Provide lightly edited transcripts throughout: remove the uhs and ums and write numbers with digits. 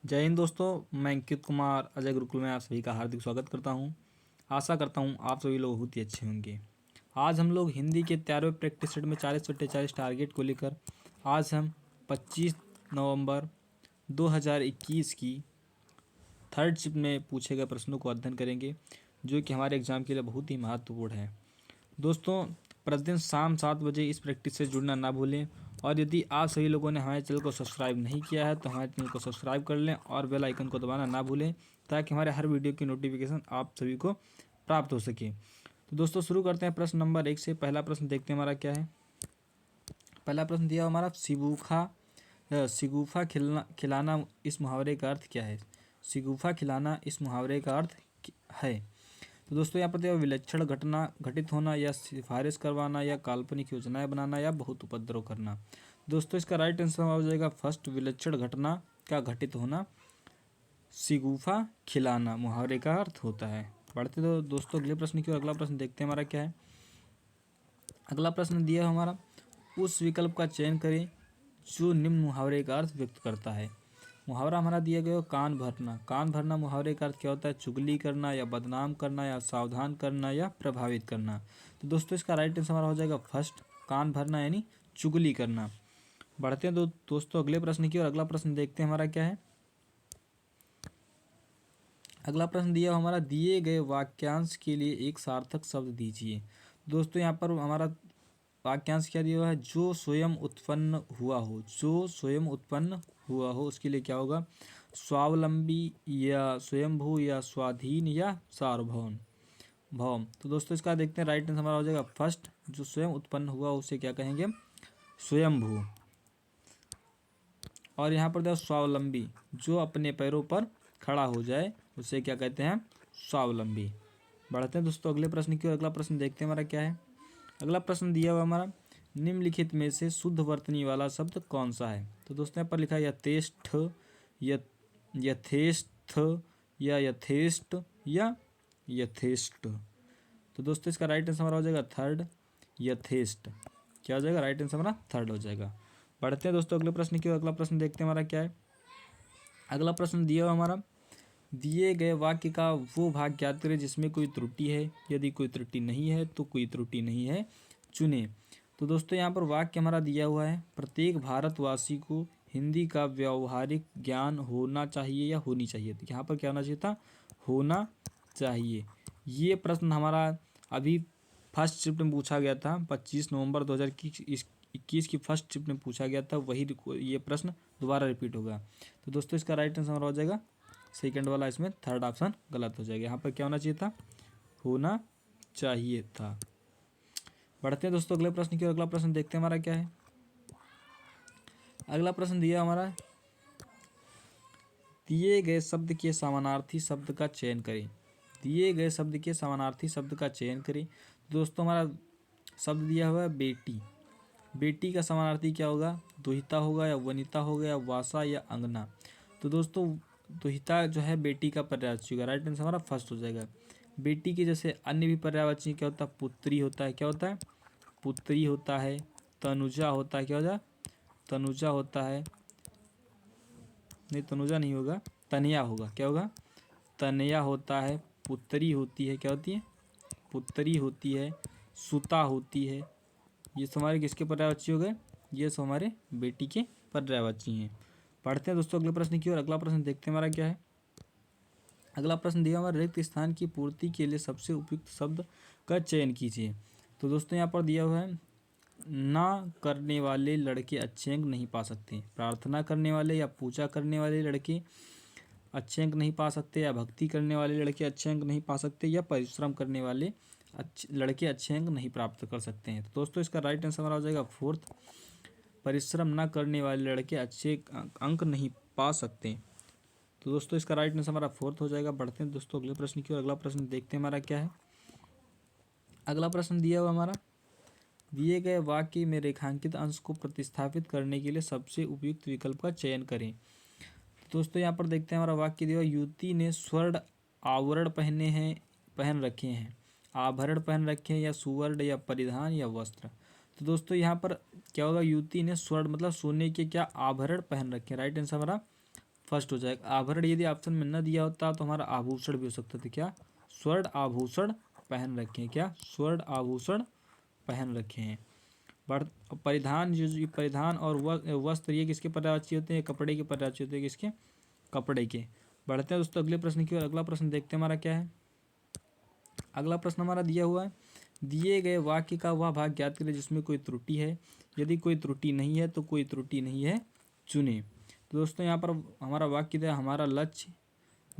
जय हिंद दोस्तों, मैं अंकित कुमार अजय गुरुकुल में आप सभी का हार्दिक स्वागत करता हूं। आशा करता हूं आप सभी लोग बहुत ही अच्छे होंगे। आज हम लोग हिंदी के 13वें प्रैक्टिस सेट में 40/40 टारगेट को लेकर आज हम 25 नवंबर 2021 की थर्ड शिफ्ट में पूछे गए प्रश्नों को अध्ययन करेंगे, जो कि हमारे एग्जाम के लिए बहुत ही महत्वपूर्ण है। दोस्तों, प्रतिदिन शाम 7 बजे इस प्रैक्टिस से जुड़ना ना भूलें। और यदि आप सभी लोगों ने हमारे चैनल को सब्सक्राइब नहीं किया है तो हमारे चैनल को सब्सक्राइब कर लें और बेल आइकन को दबाना ना भूलें, ताकि हमारे हर वीडियो की नोटिफिकेशन आप सभी को प्राप्त हो सके। तो दोस्तों, शुरू करते हैं प्रश्न नंबर 1 से। पहला प्रश्न देखते हैं हमारा क्या है। पहला प्रश्न दिया हमारा शिगुफा खिलाना इस मुहावरे का अर्थ क्या है। शिगुफा खिलाना इस मुहावरे का अर्थ है। तो दोस्तों, यहाँ पर दिया विलक्षण घटना घटित होना, या सिफारिश करवाना, या काल्पनिक योजनाएं बनाना, या बहुत उपद्रव करना। दोस्तों, इसका राइट आंसर हो जाएगा फर्स्ट, विलक्षण घटना का घटित होना। शिगुफा खिलाना मुहावरे का अर्थ होता है। पढ़ते तो दोस्तों अगले प्रश्न की ओर। अगला प्रश्न देखते हैं हमारा क्या है। अगला प्रश्न दिया है हमारा, उस विकल्प का चयन करें जो निम्न मुहावरे का अर्थ व्यक्त करता है। मुहावरा हमारा दिया गया कान भरना। कान भरना मुहावरे का अर्थ क्या होता है। चुगली करना, या बदनाम करना, या सावधान करना, या प्रभावित करना। तो दोस्तों, इसका राइट आंसर हमारा हो जाएगा फर्स्ट, कान भरना यानी चुगली करना। बढ़ते हैं दोस्तों अगले प्रश्न की ओर। अगला प्रश्न देखते हैं हमारा क्या है। अगला प्रश्न दिया हमारा, दिए गए वाक्यांश के लिए एक सार्थक शब्द दीजिए। दोस्तों, यहाँ पर हमारा वाक्यांश क्या दिया हुआ है, जो स्वयं उत्पन्न हुआ हो। जो स्वयं उत्पन्न हुआ हो उसके लिए क्या होगा, स्वावलंबी, या स्वयंभू, या स्वाधीन, या सार्वभौम भौम। तो दोस्तों, इसका देखते हैं राइट आंसर हमारा हो जाएगा फर्स्ट, जो स्वयं उत्पन्न हुआ उसे क्या कहेंगे, स्वयंभू। और यहाँ पर देखो स्वावलंबी, जो अपने पैरों पर खड़ा हो जाए उसे क्या कहते हैं, स्वावलंबी। बढ़ते हैं दोस्तों अगले प्रश्न की ओर। अगला प्रश्न देखते हैं हमारा क्या है। अगला प्रश्न दिया हुआ हमारा, निम्नलिखित में से शुद्ध वर्तनी वाला शब्द कौन सा है। तो दोस्तों, यहाँ पर लिखा है यथेष्ट, यथेष्ट, या यथेष्ट, या यथेष्ट। तो दोस्तों, इसका राइट आंसर हमारा हो जाएगा थर्ड, यथेष्ट। क्या हो जाएगा, राइट आंसर हमारा थर्ड हो जाएगा। बढ़ते हैं दोस्तों अगले प्रश्न की ओर। अगला प्रश्न देखते हैं हमारा क्या है। अगला प्रश्न दिया हुआ हमारा, दिए गए वाक्य का वो भाग ज्ञात करें जिसमें कोई त्रुटि है। यदि कोई त्रुटि नहीं है तो कोई त्रुटि नहीं है चुने। तो दोस्तों, यहाँ पर वाक्य हमारा दिया हुआ है, प्रत्येक भारतवासी को हिंदी का व्यावहारिक ज्ञान होना चाहिए या होनी चाहिए। तो यहाँ पर क्या होना चाहिए था, होना चाहिए। ये प्रश्न हमारा अभी फर्स्ट शिफ्ट में पूछा गया था, 25 नवंबर 2021 की फर्स्ट शिफ्ट में पूछा गया था। वही ये प्रश्न दोबारा रिपीट होगा। तो दोस्तों, इसका राइट आंसर हो जाएगा सेकंड वाला, इसमें थर्ड ऑप्शन गलत हो जाएगा। यहाँ पर क्या होना चाहिए था, होना चाहिए था। बढ़ते हैं दोस्तों अगले प्रश्न की ओर। अगला प्रश्न देखते हैं हमारा क्या है। अगला प्रश्न दिया हमारा, दिए गए शब्द के समानार्थी शब्द का चयन करें। दिए गए शब्द के समानार्थी शब्द का चयन करें। दोस्तों, हमारा शब्द दिया हुआ है बेटी। बेटी का समानार्थी क्या होगा, दुहिता होगा, या वनिता होगा, या वासा, या अंगना। तो दोस्तों, दुहिता जो है बेटी का पर्यायवाची होगा। राइट आंसर हमारा फर्स्ट हो जाएगा। बेटी के जैसे अन्य भी पर्यायवाची क्या होता है, पुत्री होता है। क्या होता है, पुत्री होता है। तनुजा होता है। क्या होता है, तनुजा होता है। नहीं, तनुजा नहीं होगा, तनया होगा। क्या होगा, तनया होता है। पुत्री होती है। क्या होती है, पुत्री होती है। सुता होती है। ये सब हमारे किसके पर्यायवाची हो गए, ये सब हमारे बेटी के पर्यायवाची हैं। पढ़ते हैं दोस्तों अगले प्रश्न की ओर। अगला प्रश्न देखते हैं हमारा क्या है। अगला प्रश्न दिया हमारा, रिक्त स्थान की पूर्ति के लिए सबसे उपयुक्त शब्द का चयन कीजिए। तो दोस्तों, यहाँ पर दिया हुआ है, ना करने वाले लड़के अच्छे अंक नहीं पा सकते। प्रार्थना करने वाले या पूजा करने वाले लड़के अच्छे अंक नहीं पा सकते, या भक्ति करने वाले लड़के अच्छे अंक नहीं पा सकते, या परिश्रम करने वाले लड़के अच्छे अंक नहीं प्राप्त कर सकते हैं। तो दोस्तों, इसका राइट आंसर हमारा हो जाएगा फोर्थ, परिश्रम न करने वाले लड़के अच्छे अंक नहीं पा सकते। तो दोस्तों, इसका राइट आंसर हमारा फोर्थ हो जाएगा। बढ़ते हैं दोस्तों अगले प्रश्न की ओर। अगला प्रश्न देखते हैं हमारा क्या है। अगला प्रश्न दिया हुआ हमारा, दिए गए वाक्य में रेखांकित अंश को प्रतिस्थापित करने के लिए सबसे उपयुक्त विकल्प का चयन करें। तो दोस्तों, यहाँ पर देखते हैं हमारा वाक्य दिया हुआ, युवती ने स्वर्ण आवरण पहन रखे हैं। आभरण पहन रखे हैं, या सुवर्ण, या परिधान, या वस्त्र। तो दोस्तों, यहाँ पर क्या होगा, युवती ने स्वर्ण मतलब सोने के क्या आभरण पहन रखे हैं। राइट आंसर हमारा फर्स्ट हो जाएगा। आभरण यदि ऑप्शन में न दिया होता तो हमारा आभूषण भी हो सकता था। क्या? स्वर्ण आभूषण पहन रखे हैं। क्या? स्वर्ण आभूषण पहन रखे हैं। बढ़ परिधान, जो परिधान और वस्त्र ये किसके पर्यायवाची होते हैं? कपड़े के पर्यायवाची होते हैं। किसके? कपड़े के। बढ़ते हैं दोस्तों अगले प्रश्न की ओर। अगला प्रश्न देखते हैं हमारा क्या है। अगला प्रश्न हमारा दिया हुआ है, दिए गए वाक्य का वह भाग ज्ञात करें जिसमें कोई त्रुटि है। यदि कोई त्रुटि नहीं है तो कोई त्रुटि नहीं है चुने। तो दोस्तों यहाँ पर हमारा वाक्य दिया, हमारा लक्ष्य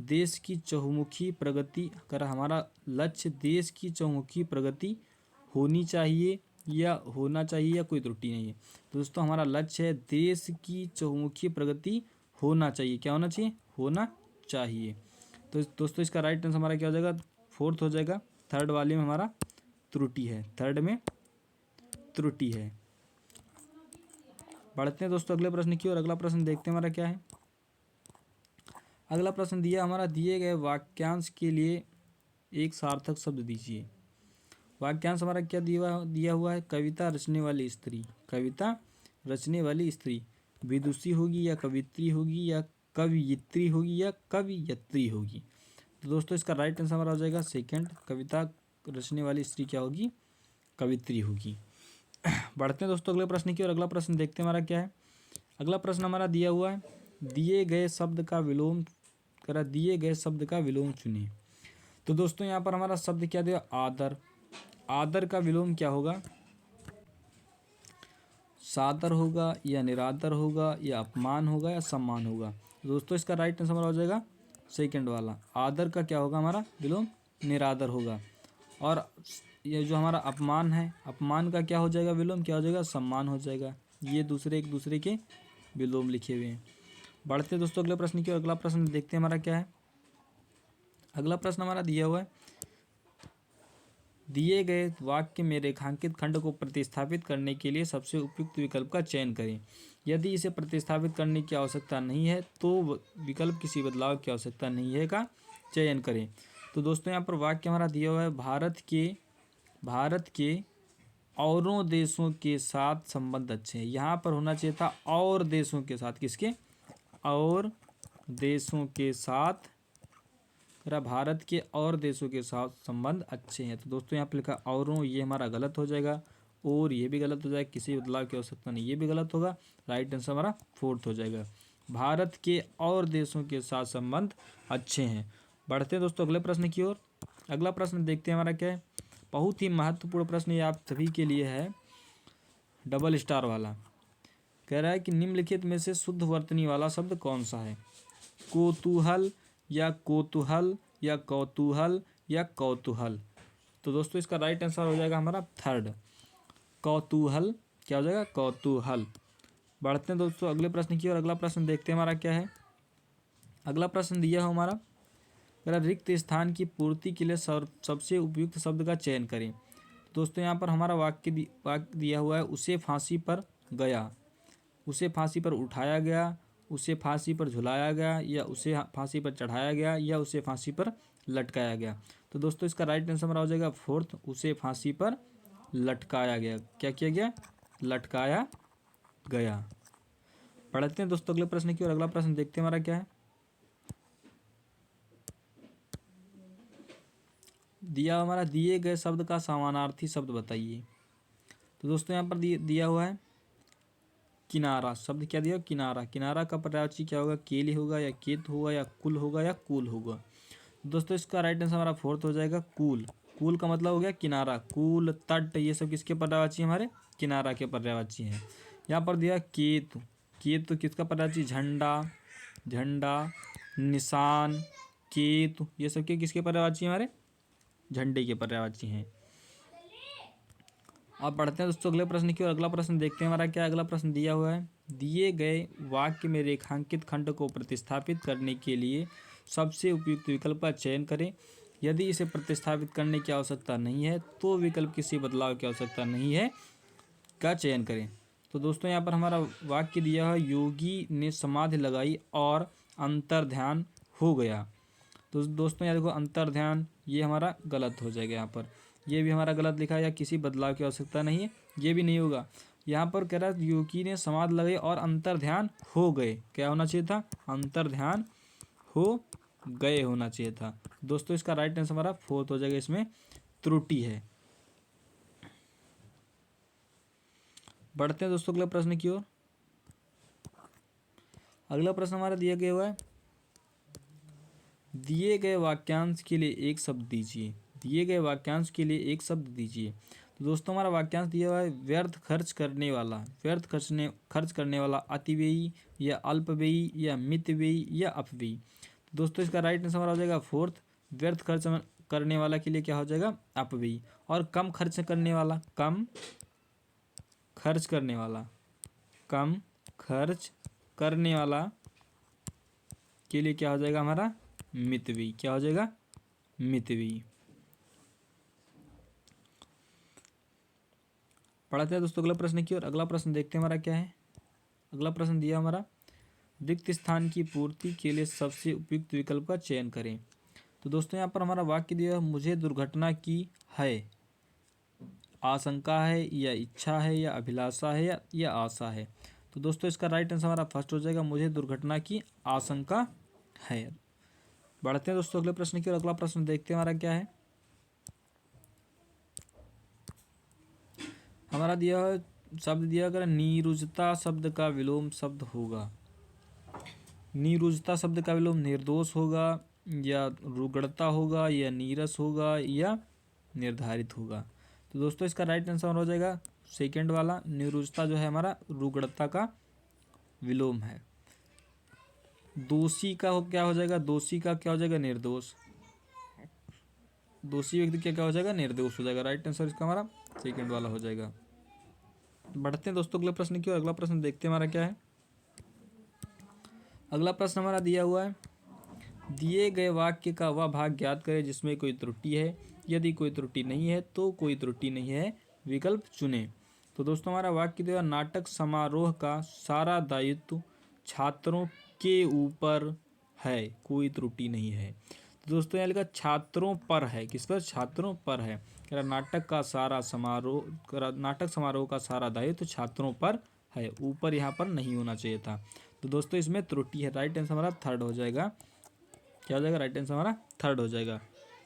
देश की चहुमुखी प्रगति कर, हमारा लक्ष्य देश की चहुमुखी प्रगति होनी चाहिए या होना चाहिए या कोई त्रुटि नहीं है। तो दोस्तों हमारा लक्ष्य है देश की चहुमुखी प्रगति होना चाहिए। क्या होना चाहिए? होना चाहिए। तो दोस्तों इसका राइट आंसर हमारा क्या हो जाएगा? फोर्थ हो जाएगा। थर्ड वाले में हमारा त्रुटि है, थर्ड में त्रुटि है। बढ़ते हैं दोस्तों अगले प्रश्न की ओर। अगला प्रश्न देखते हैं हमारा क्या है। अगला प्रश्न दिया हमारा, दिए गए वाक्यांश के लिए एक सार्थक शब्द दीजिए। वाक्यांश हमारा क्या दिया हुआ है? कविता रचने वाली स्त्री। कविता रचने वाली स्त्री विदुषी होगी या कवित्री होगी या कवियित्री होगी या कवियत्री होगी। तो दोस्तों इसका राइट आंसर हमारा हो जाएगा सेकंड, कविता रचने वाली स्त्री क्या होगी? कवित्री होगी। बढ़ते हैं दोस्तों अगले प्रश्न की ओर। अगला प्रश्न देखते हैं हमारा क्या है। अगला प्रश्न हमारा दिया हुआ है, दिए गए शब्द का विलोम करा, दिए गए शब्द का विलोम चुनिए। तो दोस्तों यहाँ पर हमारा शब्द क्या दिया? आदर। आदर का विलोम क्या होगा? सादर होगा या निरादर होगा या अपमान होगा या सम्मान होगा। दोस्तों इसका राइट आंसर हमारा हो जाएगा सेकंड वाला। आदर का क्या होगा हमारा विलोम? निरादर होगा। और ये जो हमारा अपमान है, अपमान का क्या हो जाएगा विलोम? क्या हो जाएगा? सम्मान हो जाएगा। ये दूसरे एक दूसरे के विलोम लिखे हुए हैं। बढ़ते हैं दोस्तों अगले प्रश्न की ओर। अगला प्रश्न देखते हैं हमारा क्या है। अगला प्रश्न हमारा दिया हुआ है, दिए गए वाक्य में रेखांकित खंड को प्रतिस्थापित करने के लिए सबसे उपयुक्त विकल्प का चयन करें। यदि इसे प्रतिस्थापित करने की आवश्यकता नहीं है तो विकल्प किसी बदलाव की आवश्यकता नहीं है का चयन करें। तो दोस्तों यहाँ पर वाक्य हमारा दिया हुआ है, भारत के औरों देशों के साथ संबंध अच्छे हैं। यहाँ पर होना चाहिए था और देशों के साथ। किसके? और देशों के साथ। भारत के और देशों के साथ संबंध अच्छे हैं। तो दोस्तों यहाँ पर लिखा औरों, ये हमारा गलत हो जाएगा और ये भी गलत हो जाएगा, किसी बदलाव की आवश्यकता नहीं, ये भी गलत होगा। राइट आंसर हमारा फोर्थ हो जाएगा, भारत के और देशों के साथ संबंध अच्छे हैं। बढ़ते हैं दोस्तों अगले प्रश्न की ओर। अगला प्रश्न देखते हैं हमारा क्या है। बहुत ही महत्वपूर्ण प्रश्न ये आप सभी के लिए है, डबल स्टार वाला। कह रहा है कि निम्नलिखित में से शुद्ध वर्तनी वाला शब्द कौन सा है? कोतूहल या कोतूहल या कौतूहल या कौतूहल। तो दोस्तों इसका राइट आंसर हो जाएगा हमारा थर्ड, कौतूहल। क्या हो जाएगा? कौतूहल। बढ़ते हैं दोस्तों अगले प्रश्न की ओर। अगला प्रश्न देखते हैं हमारा क्या है। अगला प्रश्न दिया है हमारा, रिक्त स्थान की पूर्ति के लिए सबसे उपयुक्त शब्द का चयन करें। दोस्तों यहाँ पर हमारा वाक्य दिया हुआ है, उसे फांसी पर गया, उसे फांसी पर उठाया गया, उसे फांसी पर झुलाया गया या उसे फांसी पर चढ़ाया गया या उसे फांसी पर लटकाया गया। तो दोस्तों इसका राइट आंसर हमारा हो जाएगा फोर्थ, उसे फांसी पर लटकाया गया। क्या किया गया? लटकाया गया। पढ़ते हैं दोस्तों अगले प्रश्न की और। अगला प्रश्न देखते हैं हमारा क्या है। दिया हमारा, दिए गए शब्द का समानार्थी शब्द बताइए। तो दोस्तों यहाँ पर दिया हुआ है किनारा। शब्द क्या दिया? किनारा। किनारा का पर्यायवाची क्या होगा? केली होगा या केत होगा या कुल होगा या कूल होगा। दोस्तों इसका राइट आंसर हमारा फोर्थ हो जाएगा, कूल। कूल का मतलब हो गया किनारा। कूल, तट, ये सब किसके पर्यायवाची हमारे? किनारा के पर्यायवाची हैं। यहाँ पर दिया केतु। केतु किसका पर्यायवाची? झंडा, झंडा, निशान, केतु, ये सब के किसके पर्यायवाची हमारे? झंडे के पर्यायवाची हैं। अब बढ़ते हैं दोस्तों अगले प्रश्न की ओर। अगला प्रश्न देखते हैं हमारा क्या। अगला प्रश्न दिया हुआ है, दिए गए वाक्य में रेखांकित खंड को प्रतिस्थापित करने के लिए सबसे उपयुक्त विकल्प का चयन करें। यदि इसे प्रतिस्थापित करने की आवश्यकता नहीं है तो विकल्प किसी बदलाव की आवश्यकता नहीं है का चयन करें। तो दोस्तों यहाँ पर हमारा वाक्य दिया है, योगी ने समाधि लगाई और अंतर्ध्यान हो गया। तो दोस्तों यहाँ देखो अंतर्ध्यान, ये हमारा गलत हो जाएगा। यहाँ पर ये भी हमारा गलत लिखा है, या किसी बदलाव की आवश्यकता नहीं है, ये भी नहीं होगा। यहाँ पर कह रहा है युवकी ने समाध लगाई और अंतर ध्यान हो गए। क्या होना चाहिए था? अंतर ध्यान हो गए होना चाहिए था। दोस्तों इसका राइट आंसर हमारा फोर्थ हो जाएगा, इसमें त्रुटि है। बढ़ते हैं दोस्तों अगले प्रश्न की ओर। अगला प्रश्न हमारा दिया गया हुआ है, दिए गए वाक्यांश के लिए एक शब्द दीजिए। दिए गए वाक्यांश के लिए एक शब्द दीजिए। तो दोस्तों हमारा वाक्यांश दिया हुआ है, व्यर्थ खर्च करने वाला। व्यर्थ खर्च करने वाला अतिव्ययी या अल्पव्ययी या मितव्ययी या अपव्ययी। तो दोस्तों इसका राइट आंसर हमारा हो जाएगा फोर्थ। व्यर्थ खर्च करने वाला के लिए क्या हो जाएगा? अपव्ययी। और कम खर्च करने वाला, कम खर्च करने वाला, कम खर्च करने वाला के लिए क्या हो जाएगा हमारा? मितव्ययी। क्या हो जाएगा? मितव्ययी। पढ़ाते हैं दोस्तों अगला प्रश्न की ओर। अगला प्रश्न देखते हैं हमारा क्या है। अगला प्रश्न दिया हमारा, रिक्त स्थान की पूर्ति के लिए सबसे उपयुक्त विकल्प का चयन करें। तो दोस्तों यहाँ पर हमारा वाक्य दिया है, मुझे दुर्घटना की है, आशंका है या इच्छा है या अभिलाषा है या आशा है। तो दोस्तों इसका राइट आंसर हमारा फर्स्ट हो जाएगा, मुझे दुर्घटना की आशंका है। बढ़ते हैं दोस्तों अगले प्रश्न की ओर। अगला प्रश्न देखते हैं हमारा क्या है। हमारा दिया है शब्द दिया, अगर नीरुजता शब्द का विलोम शब्द होगा। नीरुजता शब्द का विलोम निर्दोष होगा या रुग्णता होगा या नीरस होगा या निर्धारित होगा। तो दोस्तों इसका राइट आंसर हो जाएगा सेकंड वाला, नीरुजता जो है हमारा रुग्णता का विलोम है। दोषी का क्या हो जाएगा? दोषी का क्या हो जाएगा? निर्दोष। दोषी व्यक्ति क्या हो जाएगा? निर्दोष हो जाएगा। राइट आंसर इसका हमारा सेकंड वाला हो जाएगा। बढ़ते हैं दोस्तों अगले प्रश्न की ओर। अगला प्रश्न देखते हैं हमारा क्या है। अगला प्रश्न हमारा दिया हुआ है, दिए गए वाक्य का वह भाग ज्ञात करें जिसमें कोई त्रुटि है। यदि कोई त्रुटि नहीं है तो कोई त्रुटि नहीं है, विकल्प चुनें। तो दोस्तों हमारा वाक्य दिया, नाटक समारोह का सारा दायित्व छात्रों के ऊपर है, कोई त्रुटि नहीं है। तो दोस्तों यहाँ लिखा छात्रों पर है। किस पर? छात्रों पर है। नाटक समारोह का सारा दायित्व छात्रों पर है, ऊपर यहाँ पर नहीं होना चाहिए था। तो दोस्तों इसमें त्रुटि है। राइट आंसर हमारा थर्ड हो जाएगा। क्या हो जाएगा? राइट आंसर हमारा थर्ड हो जाएगा।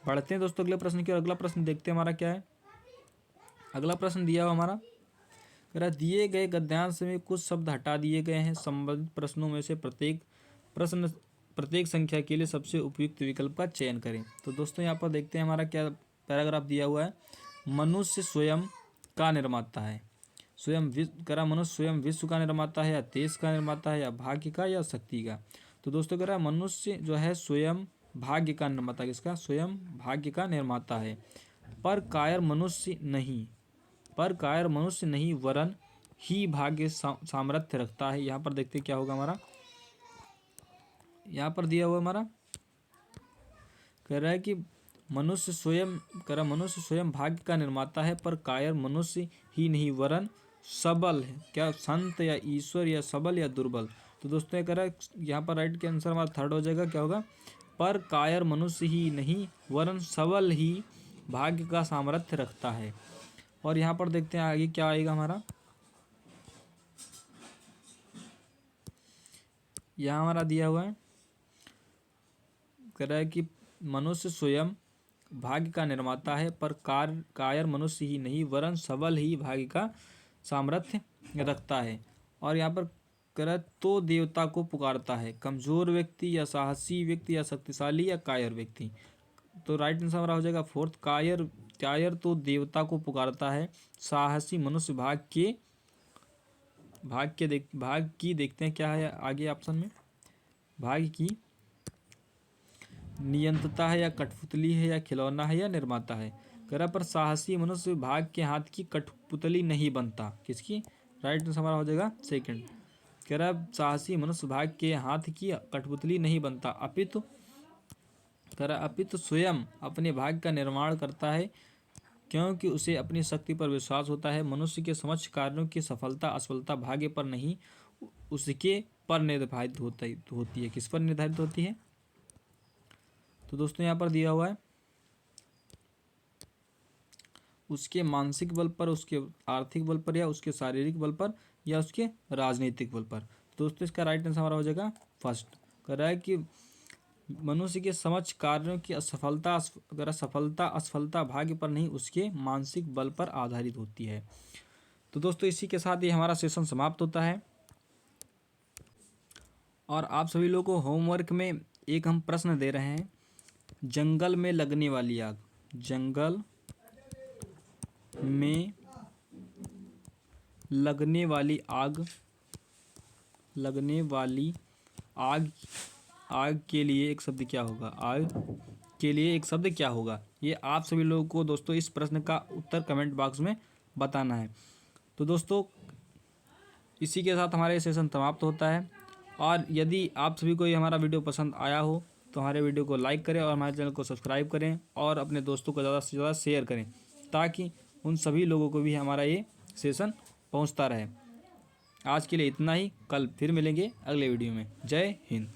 बढ़ते हैं दोस्तों अगले प्रश्न की ओर। अगला प्रश्न देखते हैं हमारा क्या है। अगला प्रश्न दिया हुआ हमारा, कह दिए गए गद्यांश में कुछ शब्द हटा दिए गए हैं। संबंधित प्रश्नों में से प्रत्येक संख्या के लिए सबसे उपयुक्त विकल्प का चयन करें। तो दोस्तों यहाँ पर देखते हैं हमारा क्या पैराग्राफ दिया हुआ है, मनुष्य स्वयं का निर्माता है। मनुष्य स्वयं विश्व का निर्माता है या देश का निर्माता है या भाग्य का या शक्ति का। तो दोस्तों कह रहा है मनुष्य जो है स्वयं भाग्य का निर्माता। किसका? स्वयं भाग्य का निर्माता है। पर कायर मनुष्य नहीं वरन ही भाग्य सामर्थ्य रखता है। यहाँ पर देखते क्या होगा हमारा। यहाँ पर दिया हुआ हमारा कह रहा है कि मनुष्य स्वयं भाग्य का निर्माता है, पर कायर मनुष्य ही नहीं वरन सबल है। क्या? संत या ईश्वर या सबल या दुर्बल। तो दोस्तों ये कह रहा है यहाँ पर राइट के आंसर हमारा थर्ड हो जाएगा। क्या होगा? पर कायर मनुष्य ही नहीं वरन सबल ही भाग्य का सामर्थ्य रखता है। और यहाँ पर देखते हैं आगे क्या आएगा हमारा। यहाँ हमारा दिया हुआ है, कह रहा है कि मनुष्य स्वयं भाग्य का निर्माता है, पर कायर मनुष्य ही नहीं वरन सबल ही भाग्य का सामर्थ्य रखता है। और यहाँ पर कह रहा है तो देवता को पुकारता है, कमजोर व्यक्ति या साहसी व्यक्ति या शक्तिशाली या कायर व्यक्ति। तो राइट आंसर हमारा हो जाएगा फोर्थ, कायर तो देवता को पुकारता है, साहसी मनुष्य भाग की देखते हैं क्या है आगे ऑप्शन में, भाग्य की नियंत्रता है या कठपुतली है या खिलौना है या निर्माता है। कह पर साहसी मनुष्य भाग के हाथ की कठपुतली नहीं बनता। किसकी? राइट आंसर हमारा हो जाएगा सेकंड। कह रहा साहसी मनुष्य भाग के हाथ की कठपुतली नहीं बनता, अपितु स्वयं अपने भाग्य का निर्माण करता है, क्योंकि उसे अपनी शक्ति पर विश्वास होता है। मनुष्य के समक्ष कार्यों की सफलता असफलता भाग्य पर नहीं, उसके पर निर्धारित होती है। किस पर निर्धारित होती है? तो दोस्तों यहाँ पर दिया हुआ है उसके मानसिक बल पर, उसके आर्थिक बल पर, या उसके शारीरिक बल पर, या उसके राजनीतिक बल पर। दोस्तों इसका राइट आंसर हमारा हो जाएगा फर्स्ट। कह रहा है कि मनुष्य के समक्ष कार्यों की असफलता असफलता भाग्य पर नहीं, उसके मानसिक बल पर आधारित होती है। तो दोस्तों इसी के साथ ये हमारा सेशन समाप्त होता है। और आप सभी लोगों को होमवर्क में एक हम प्रश्न दे रहे हैं, जंगल में लगने वाली आग, जंगल में लगने वाली आग, लगने वाली आग, आग के लिए एक शब्द क्या होगा, आग के लिए एक शब्द क्या होगा। ये आप सभी लोगों को दोस्तों इस प्रश्न का उत्तर कमेंट बॉक्स में बताना है। तो दोस्तों इसी के साथ हमारा ये सेशन समाप्त होता है। और यदि आप सभी को ये हमारा वीडियो पसंद आया हो तो हमारे वीडियो को लाइक करें और हमारे चैनल को सब्सक्राइब करें और अपने दोस्तों को ज़्यादा से ज़्यादा शेयर करें, ताकि उन सभी लोगों को भी हमारा ये सेशन पहुंचता रहे। आज के लिए इतना ही, कल फिर मिलेंगे अगले वीडियो में। जय हिंद।